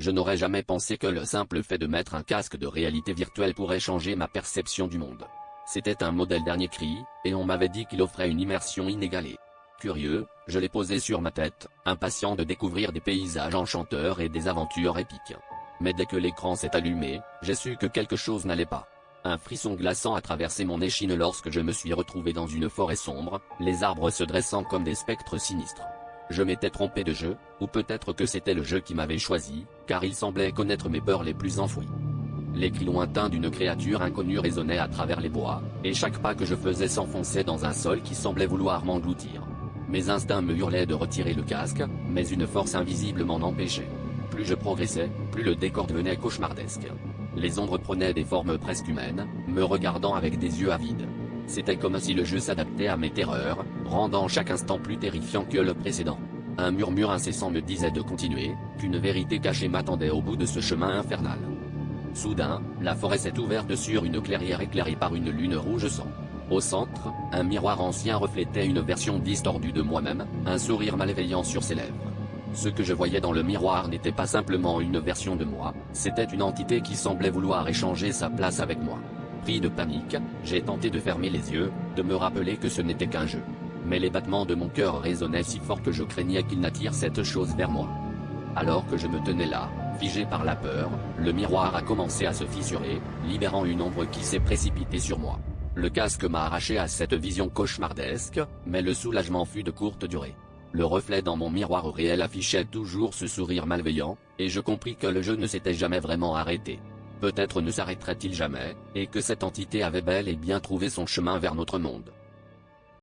Je n'aurais jamais pensé que le simple fait de mettre un casque de réalité virtuelle pourrait changer ma perception du monde. C'était un modèle dernier cri, et on m'avait dit qu'il offrait une immersion inégalée. Curieux, je l'ai posé sur ma tête, impatient de découvrir des paysages enchanteurs et des aventures épiques. Mais dès que l'écran s'est allumé, j'ai su que quelque chose n'allait pas. Un frisson glaçant a traversé mon échine lorsque je me suis retrouvé dans une forêt sombre, les arbres se dressant comme des spectres sinistres. Je m'étais trompé de jeu, ou peut-être que c'était le jeu qui m'avait choisi, car il semblait connaître mes peurs les plus enfouies. Les cris lointains d'une créature inconnue résonnaient à travers les bois, et chaque pas que je faisais s'enfonçait dans un sol qui semblait vouloir m'engloutir. Mes instincts me hurlaient de retirer le casque, mais une force invisible m'en empêchait. Plus je progressais, plus le décor devenait cauchemardesque. Les ombres prenaient des formes presque humaines, me regardant avec des yeux avides. C'était comme si le jeu s'adaptait à mes terreurs, rendant chaque instant plus terrifiant que le précédent. Un murmure incessant me disait de continuer, qu'une vérité cachée m'attendait au bout de ce chemin infernal. Soudain, la forêt s'est ouverte sur une clairière éclairée par une lune rouge sang. Au centre, un miroir ancien reflétait une version distordue de moi-même, un sourire malveillant sur ses lèvres. Ce que je voyais dans le miroir n'était pas simplement une version de moi, c'était une entité qui semblait vouloir échanger sa place avec moi. Pris de panique, j'ai tenté de fermer les yeux, de me rappeler que ce n'était qu'un jeu. Mais les battements de mon cœur résonnaient si fort que je craignais qu'il n'attire cette chose vers moi. Alors que je me tenais là, figé par la peur, le miroir a commencé à se fissurer, libérant une ombre qui s'est précipitée sur moi. Le casque m'a arraché à cette vision cauchemardesque, mais le soulagement fut de courte durée. Le reflet dans mon miroir réel affichait toujours ce sourire malveillant, et je compris que le jeu ne s'était jamais vraiment arrêté. Peut-être ne s'arrêterait-il jamais, et que cette entité avait bel et bien trouvé son chemin vers notre monde.